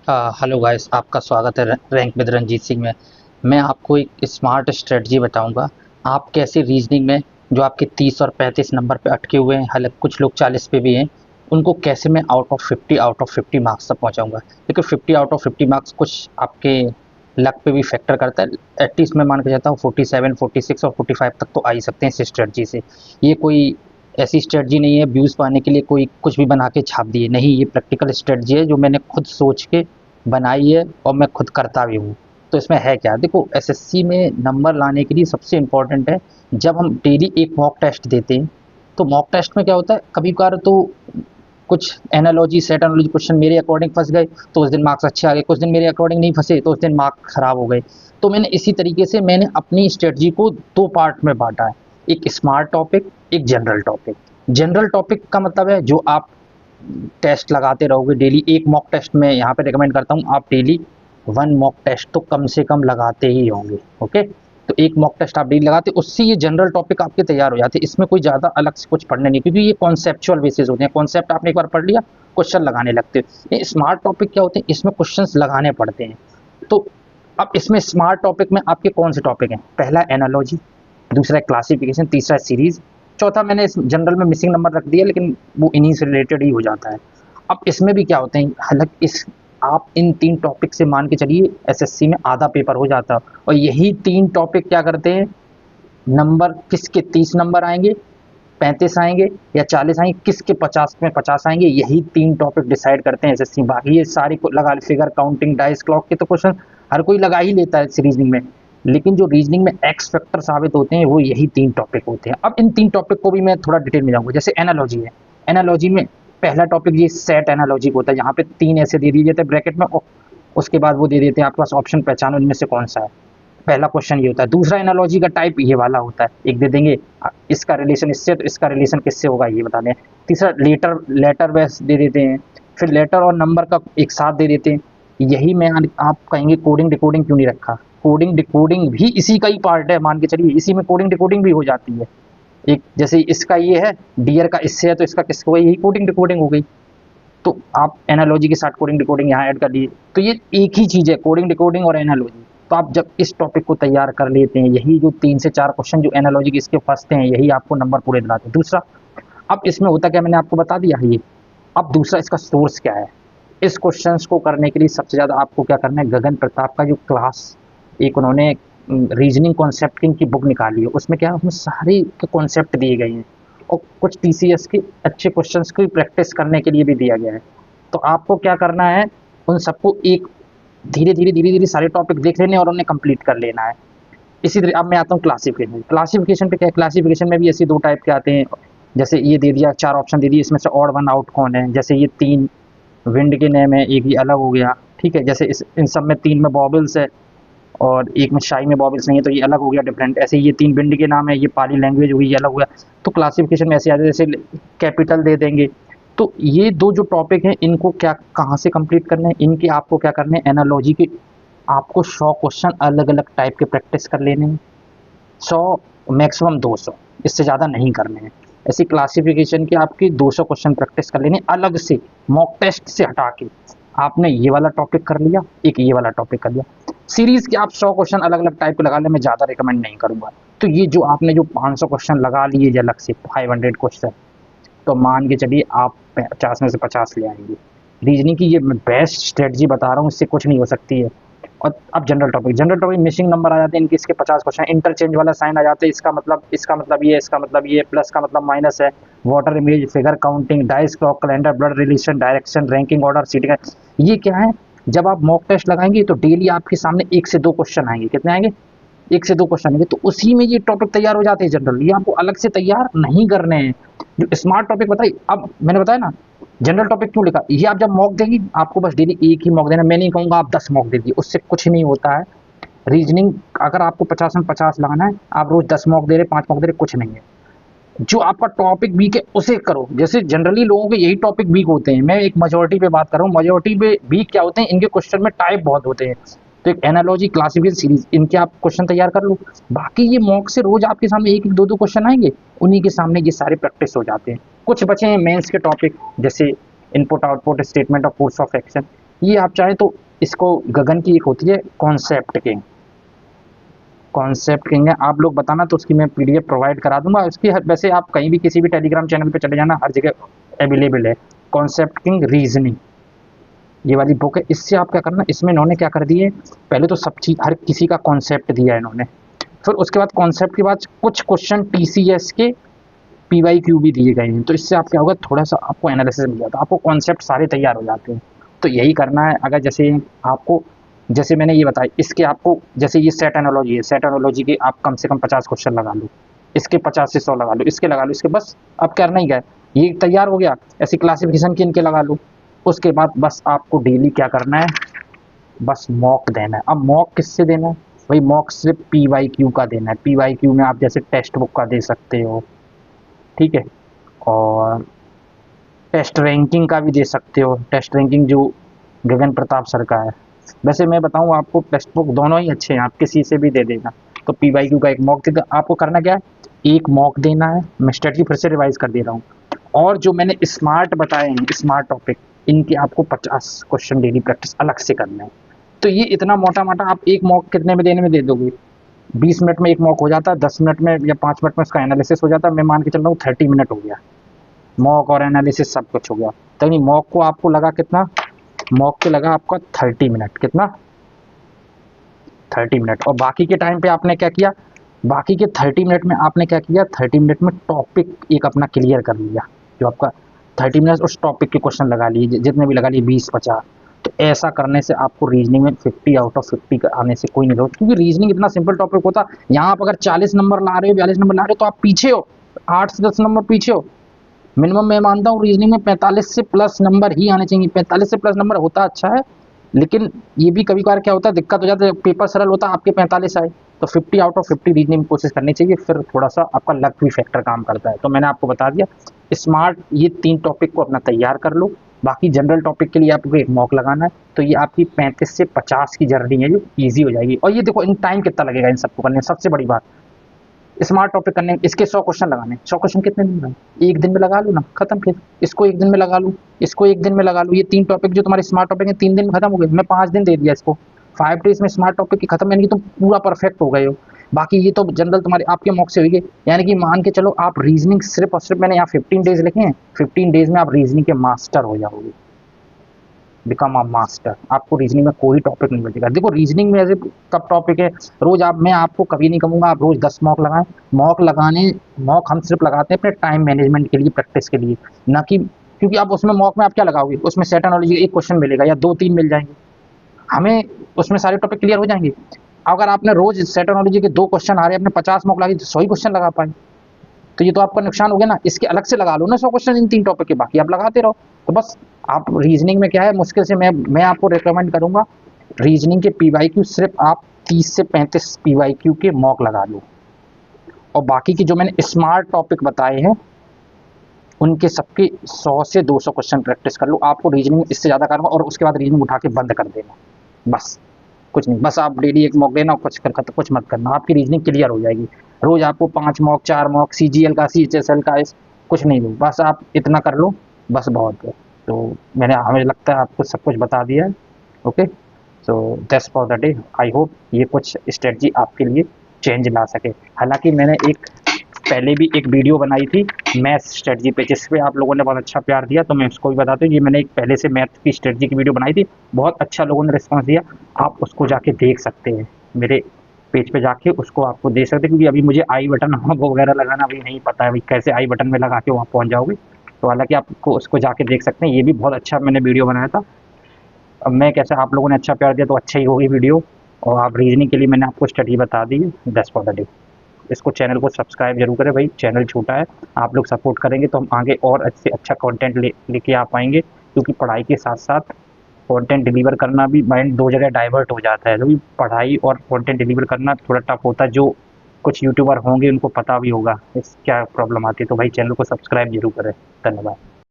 Hello guys, आपका स्वागत है रैंक विद रंजीत सिंह में। मैं आपको एक स्मार्ट स्ट्रेटजी बताऊंगा। आप कैसे रीजनिंग में जो आपके 30 और 35 नंबर पे अटके हुए हैं, हालांकि कुछ लोग 40 पे भी हैं, उनको कैसे मैं आउट ऑफ 50 मार्क्स तक पहुंचाऊंगा। लेकिन 50 आउट ऑफ 50 मार्क्स कुछ आपके लक पे भी फैक्टर करता है। एटलीस्ट मैं मान के जाता हूँ 47, 46 और 45 तक तो आ ही सकते हैं इस स्ट्रेटजी से। ये कोई ऐसी स्ट्रेटजी नहीं है व्यूज़ पाने के लिए कोई कुछ भी बना के छाप दिए, नहीं, ये प्रैक्टिकल स्ट्रेटजी है जो मैंने खुद सोच के बनाई है और मैं खुद करता भी हूँ। तो इसमें है क्या, देखो, एसएससी में नंबर लाने के लिए सबसे इम्पोर्टेंट है, जब हम डेली एक मॉक टेस्ट देते हैं तो मॉक टेस्ट में क्या होता है, कभी कभार तो कुछ एनालॉजी सेट एनालॉजी क्वेश्चन मेरे अकॉर्डिंग फंस गए तो उस दिन मार्क्स अच्छे आ गए, कुछ दिन मेरे अकॉर्डिंग नहीं फंसे तो उस दिन मार्क्स खराब हो गए। तो मैंने इसी तरीके से मैंने अपनी स्ट्रेटजी को दो पार्ट में बांटा है, एक स्मार्ट टॉपिक, एक जनरल टॉपिक। जनरल टॉपिक का मतलब है जो आप टेस्ट लगाते रहोगे डेली। एक मॉक टेस्ट में यहाँ पे रिकमेंड करता हूँ, आप डेली 1 मॉक टेस्ट तो कम से कम लगाते ही होंगे। ओके, तो एक मॉक टेस्ट आप डेली लगाते, उससे ये जनरल टॉपिक आपके तैयार हो जाते हैं। इसमें कोई ज़्यादा अलग से कुछ पढ़ने नहीं, क्योंकि ये कॉन्सेप्चुअल बेसिस होते हैं। कॉन्सेप्ट आपने एक बार पढ़ लिया, क्वेश्चन लगाने लगते हैं। ये स्मार्ट टॉपिक क्या होते हैं, इसमें क्वेश्चंस लगाने पड़ते हैं। तो अब इसमें स्मार्ट टॉपिक में आपके कौन से टॉपिक हैं, पहला एनालॉजी, दूसरा है क्लासिफिकेशन, तीसरा है सीरीज, चौथा मैंने इस जनरल में मिसिंग नंबर रख दिया, लेकिन वो इन्हीं से रिलेटेड ही हो जाता है। अब इसमें भी क्या होते हैं, हालांकि इस आप इन 3 टॉपिक से मान के चलिए एसएससी में आधा पेपर हो जाता है। और यही 3 टॉपिक क्या करते हैं, नंबर किसके 30 नंबर आएंगे, 35 आएंगे या 40 आएंगे, किसके 50 में 50 आएंगे, यही 3 टॉपिक डिसाइड करते हैं एसएससी। बाकी ये सारी को लगा फिगर काउंटिंग डाइस क्लॉक के तो क्वेश्चन हर कोई लगा ही लेता है रीजनिंग में, लेकिन जो रीजनिंग में एक्स फैक्टर साबित होते हैं वो यही 3 टॉपिक होते हैं। अब इन 3 टॉपिक को भी मैं थोड़ा डिटेल में जाऊंगा। जैसे एनालॉजी है, एनालॉजी में पहला टॉपिक ये सेट एनालॉजी होता है, यहाँ पे 3 ऐसे दे दिए जाते हैं ब्रैकेट में, और उसके बाद वो दे देते हैं आपके पास ऑप्शन, पहचानो इनमें से कौन सा है। पहला क्वेश्चन ये होता है। दूसरा एनालॉजी का टाइप ये वाला होता है, एक दे देंगे इसका रिलेशन इससे, तो इसका रिलेशन किससे होगा ये बता दें। तीसरा लेटर लेटर बेस दे देते हैं, फिर लेटर और नंबर का एक साथ दे देते हैं। यही मैं आप कहेंगे कोडिंग डिकोडिंग क्यों नहीं रखा, कोडिंग डिकोडिंग भी इसी का ही पार्ट है, मान के चलिए इसी में कोडिंग डिकोडिंग भी हो जाती है। एक जैसे इसका ये है, डियर का इससे है, तो इसका किसको होगा, यही कोडिंग डिकोडिंग हो गई। तो आप एनालॉजी के साथ कोडिंग डिकोडिंग यहाँ ऐड कर लिए, तो ये एक ही चीज़ है, कोडिंग डिकोडिंग और एनालॉजी। तो आप जब इस टॉपिक को तैयार कर लेते हैं, यही जो 3 से 4 क्वेश्चन जो एनालॉजी के इसके फंसते हैं, यही आपको नंबर पूरे दिलाते हैं। दूसरा, अब इसमें होता क्या, मैंने आपको बता दिया है ये। अब दूसरा, इसका सोर्स क्या है। इस क्वेश्चंस को करने के लिए सबसे ज़्यादा आपको क्या करना है, गगन प्रताप का जो क्लास एक उन्होंने रीजनिंग कॉन्सेप्ट की बुक निकाली है, उसमें क्या है, उसमें सारे के कॉन्सेप्ट दिए गए हैं और कुछ टीसीएस के अच्छे क्वेश्चंस की प्रैक्टिस करने के लिए भी दिया गया है। तो आपको क्या करना है, उन सबको एक धीरे धीरे सारे टॉपिक देख लेने और उन्हें कंप्लीट कर लेना है। इसी तरह अब मैं आता हूँ क्लासिफिकेशन। क्लासिफिकेशन पे क्या है, क्लासिफिकेशन में भी ऐसे 2 टाइप के आते हैं। जैसे ये दे दिया, 4 ऑप्शन दे दिए, इसमें से ऑड वन आउट कौन है। जैसे ये 3 विंड के नेम है, एक ये अलग हो गया, ठीक है। जैसे इन सब में 3 में बॉबल्स है और एक में शाई में बॉबल्स नहीं है, तो ये अलग हो गया, डिफरेंट। ऐसे ये 3 विंड के नाम है, ये पाली लैंग्वेज हुई, ये अलग हो गया। तो क्लासिफिकेशन में ऐसे आते हैं, जैसे कैपिटल दे देंगे। तो ये 2 जो टॉपिक हैं, इनको क्या कहाँ से कंप्लीट करना है, इनके आपको क्या करना है, एनालॉजी के आपको 100 क्वेश्चन अलग अलग टाइप के प्रैक्टिस कर लेने हैं। 100 मैक्सिमम 200, इससे ज़्यादा नहीं करने हैं। ऐसी क्लासिफिकेशन के आपके 200 क्वेश्चन प्रैक्टिस कर लेने अलग से, मॉक टेस्ट से हटा के। आपने ये वाला टॉपिक कर लिया, एक ये वाला टॉपिक कर लिया। सीरीज के आप 100 क्वेश्चन अलग अलग टाइप के लगा ले, मैं ज़्यादा रिकमेंड नहीं करूँगा। तो ये जो आपने जो 500 क्वेश्चन लगा लिए अलग से, 500 क्वेश्चन, तो मान के चलिए आप 50 में से 50 ले आएंगे। रीजनिंग की ये मैं बेस्ट स्ट्रेटजी बता रहा हूँ, इससे कुछ नहीं हो सकती है। और अब जनरल टॉपिक मिसिंग नंबर आ जाते हैं इनके, इसके 50 क्वेश्चन, इंटरचेंज वाला साइन आ जाते हैं, इसका मतलब ये है, इसका मतलब ये है, प्लस का मतलब माइनस है, water image, figure counting, dice clock, calendar, blood relation, direction, ranking order, seating. ये क्या है, जब आप मॉक टेस्ट लगाएंगे तो डेली आपके सामने 1 से 2 क्वेश्चन आएंगे। कितने आएंगे, 1 से 2 क्वेश्चन आएंगे, तो उसी में ये टॉपिक तैयार हो जाते हैं। जनरल ये आपको अलग से तैयार नहीं करने हैं। जो स्मार्ट टॉपिक बताइए, अब मैंने बताया ना जनरल टॉपिक क्यों लिखा, ये आप जब मॉक देंगे आपको बस डेली एक ही मॉक देना। मैं नहीं कहूँगा आप 10 मॉक दे दिए, उससे कुछ नहीं होता है। रीजनिंग अगर आपको 50 में 50 लगाना है, आप रोज 10 मॉक दे रहे, 5 मॉक दे रहे, कुछ नहीं है। जो आपका टॉपिक वीक है उसे करो। जैसे जनरली लोगों के यही टॉपिक वीक होते हैं, मैं एक मेजोरिटी पे बात कर रहा हूँ। मेजोरिटी पे वीक क्या होते हैं, इनके क्वेश्चन में टाइप बहुत होते हैं। तो एक एनालॉजी, क्लासिफिकेशन, सीरीज, इनके आप क्वेश्चन तैयार कर लो। बाकी ये मॉक से रोज आपके सामने 1 1 2 2 क्वेश्चन आएंगे, उन्हीं के सामने ये सारे प्रैक्टिस हो जाते हैं। कुछ बचे हैं मेंस के टॉपिक, जैसे input output, statement of course of action. ये आप चाहें तो इसको गगन की एक होती है कॉन्सेप्ट किंग, कॉन्सेप्ट किंग है, आप लोग बताना तो उसकी मैं पीडीएफ प्रोवाइड करा दूंगा। उसकी वैसे आप कहीं भी किसी भी टेलीग्राम चैनल पे चले जाना, हर जगह अवेलेबल है कॉन्सेप्ट किंग रीजनिंग, ये वाली बुक है। इससे आप क्या करना, इसमें इन्होंने क्या कर दिए, पहले तो सब चीज हर किसी का कॉन्सेप्ट दिया है इन्होंने, फिर उसके बाद कॉन्सेप्ट के बाद कुछ क्वेश्चन टीसीएस के पीवाईक्यू भी दिए गए हैं। तो इससे आप क्या होगा, थोड़ा सा आपको एनालिसिस मिल जाता है, आपको कॉन्सेप्ट सारे तैयार हो जाते हैं। तो यही करना है। अगर जैसे आपको, जैसे मैंने ये बताया, इसके आपको जैसे ये सेट एनोलॉजी है, सेट एनोलॉजी के आप कम से कम 50 क्वेश्चन लगा लो, इसके 50 से 100 लगा लो, इसके लगा लो, इसके बस अब करना ही क्या है, ये तैयार हो गया। ऐसी क्लासिफिकेशन के इनके लगा लो। उसके बाद बस आपको डेली क्या करना है, बस मॉक देना है। अब मॉक किससे देना है भाई, मॉक सिर्फ पीवाईक्यू का देना है। पीवाईक्यू में आप जैसे टेक्स्ट बुक का दे सकते हो, ठीक है, और टेस्ट रैंकिंग का भी दे सकते हो। टेस्ट रैंकिंग जो गगन प्रताप सर का है, वैसे मैं बताऊं आपको टेक्स्ट बुक दोनों ही अच्छे हैं, आप किसी से भी दे देना। तो पीवाईक्यू का एक मॉक दे दो। आपको करना क्या है, एक मॉक देना है। मैं स्ट्रेटजी फिर से रिवाइज कर दे रहा हूँ। और जो मैंने स्मार्ट बताए हैं, स्मार्ट टॉपिक, इनके आपको 50 क्वेश्चन डेली प्रैक्टिस अलग से करना है। तो ये इतना मोटा मोटा आप एक मॉक कितने में देने में दे दोगे, 20 मिनट में एक मॉक हो जाता है, 10 मिनट में या 5 मिनट में उसका एनालिसिस हो जाता है। मैं मान के चल रहा हूँ 30 मिनट हो गया, मॉक और एनालिसिस सब कुछ हो गया। तो नहीं, मॉक को आपको लगा कितना, मॉक के लगा आपका 30 मिनट, कितना 30 मिनट। और बाकी के टाइम पे आपने क्या किया, बाकी के 30 मिनट में आपने क्या किया, 30 मिनट में टॉपिक एक अपना क्लियर कर लिया। जो आपका 30 मिनट उस टॉपिक के क्वेश्चन लगा लिए, जितने भी लगा लिए 20-50। तो ऐसा करने से आपको रीजनिंग में 50 आउट ऑफ 50 आने से कोई नहीं रोक, क्योंकि रीजनिंग इतना सिंपल टॉपिक होता। यहाँ आप अगर 40 नंबर ला रहे हो, 42 नंबर ला रहे हो, तो आप पीछे हो, 8 से 10 नंबर पीछे हो। मिनिमम मैं मानता हूँ रीजनिंग में 45 से प्लस नंबर ही आने चाहिए। 45 से प्लस नंबर होता अच्छा है, लेकिन ये भी कभी कभार क्या होता है, दिक्कत हो जाता है। पेपर सरल होता है, आपके 45 आए, तो 50 आउट ऑफ 50 रीजनिंग की कोशिश करनी चाहिए। फिर थोड़ा सा आपका लक भी फैक्टर काम करता है। तो मैंने आपको बता दिया, स्मार्ट ये 3 टॉपिक को अपना तैयार कर लो। बाकी जनरल टॉपिक के लिए आपको एक मॉक लगाना है। तो ये आपकी 35 से 50 की जर्नी है जो ईजी हो जाएगी। और ये देखो इन टाइम कितना लगेगा इन सबको करने, सबसे बड़ी बात स्मार्ट टॉपिक करने, इसके 100 क्वेश्चन लगाने। 100 क्वेश्चन कितने दिन में, एक दिन में लगा लो ना, खत्म। फिर इसको एक दिन में लगा लो, इसको एक दिन में लगा लो। ये 3 टॉपिक जो तुम्हारे स्मार्ट टॉपिक है 3 दिन में खत्म हो गए। मैं 5 दिन दे दिया इसको, 5 डेज में स्मार्ट टॉपिक की खत्म, यानी कि तुम पूरा परफेक्ट हो गए हो। बाकी ये तो जनरल तुम्हारे आपके मॉक से होगी, यानी कि मान के चलो आप रीजनिंग सिर्फ और सिर्फ, मैंने यहाँ 15 डेज लिखे हैं, 15 डेज में आप रीजनिंग के मास्टर हो जाओगे, बिकम अ मास्टर। आपको रीजनिंग में कोई टॉपिक नहीं बचेगा। देखो रीजनिंग में ऐसे कब टॉपिक है, रोज आप, मैं आपको कभी नहीं कहूँगा आप रोज 10 मॉक लगाएं। मॉक लगाने, मॉक हम सिर्फ लगाते हैं अपने टाइम मैनेजमेंट के लिए, प्रैक्टिस के लिए, ना कि क्योंकि आप उसमें मॉक में आप क्या लगाओगे, उसमें सेट एनोलॉजी एक क्वेश्चन मिलेगा या 2-3 मिल जाएंगे, हमें उसमें सारे टॉपिक क्लियर हो जाएंगे। अगर आपने रोज सेट एनोलॉजी के 2 क्वेश्चन आ रहे हैं, आपने 50 मॉक लगा तो 100 ही क्वेश्चन लगा पाए, तो ये तो आपका नुकसान हो गया ना। इसके अलग से लगा लो ना 100 क्वेश्चन इन 3 टॉपिक के, बाकी आप लगाते रहो। तो बस आप रीजनिंग में क्या है, मुश्किल से मैं आपको रिकमेंड करूंगा रीजनिंग के पीवाईक्यू सिर्फ आप 30 से 35 पीवाईक्यू के मॉक लगा लो। और बाकी की जो मैंने स्मार्ट टॉपिक बताए हैं उनके सबके 100 से 200 क्वेश्चन प्रैक्टिस कर लो। आपको रीजनिंग इससे ज़्यादा करना, और उसके बाद रीजनिंग उठा के बंद कर देना, बस कुछ नहीं। बस आप डेली एक मॉक देना और कुछ मत करना, आपकी रीजनिंग क्लियर हो जाएगी। रोज आपको 5 मॉक 4 मॉक सीजीएल का, सीएचएसएल का, कुछ नहीं लो, बस आप इतना कर लो, बस बहुत है। तो हमें लगता है आपको सब कुछ बता दिया है। Okay, so that's for the day. I hope ये कुछ स्ट्रेटजी आपके लिए चेंज ला सके। हालांकि मैंने एक पहले भी एक वीडियो बनाई थी मैथ स्ट्रेटजी पे, जिस पे आप लोगों ने बहुत अच्छा प्यार दिया, तो मैं उसको भी बताता हूँ। ये मैंने एक पहले से मैथ की स्ट्रेटजी की वीडियो बनाई थी, बहुत अच्छा लोगों ने रिस्पॉन्स दिया। आप उसको जाके देख सकते हैं, मेरे पेज पे जाके उसको आपको देख सकते हैं, क्योंकि अभी मुझे आई बटन वो वगैरह लगाना अभी नहीं पता है, अभी कैसे आई बटन में लगा के वहाँ पहुँच जाओगे। तो हालांकि आपको उसको जाके देख सकते हैं, ये भी बहुत अच्छा मैंने वीडियो बनाया था। अब मैं कैसे, आप लोगों ने अच्छा प्यार दिया तो अच्छा ही होगी वीडियो। और आप रीजनिंग के लिए मैंने आपको स्टडी बता दी है। That's for the day. इसको चैनल को सब्सक्राइब जरूर करें भाई, चैनल छोटा है, आप लोग सपोर्ट करेंगे तो हम आगे और अच्छे अच्छा कंटेंट लेके आ पाएंगे। क्योंकि पढ़ाई के साथ साथ कंटेंट डिलीवर करना भी, माइंड 2 जगह डाइवर्ट हो जाता है, क्योंकि पढ़ाई और कंटेंट डिलीवर करना थोड़ा टफ होता है। जो कुछ यूट्यूबर होंगे उनको पता भी होगा इस क्या प्रॉब्लम आती है। तो भाई चैनल को सब्सक्राइब जरूर करें। धन्यवाद।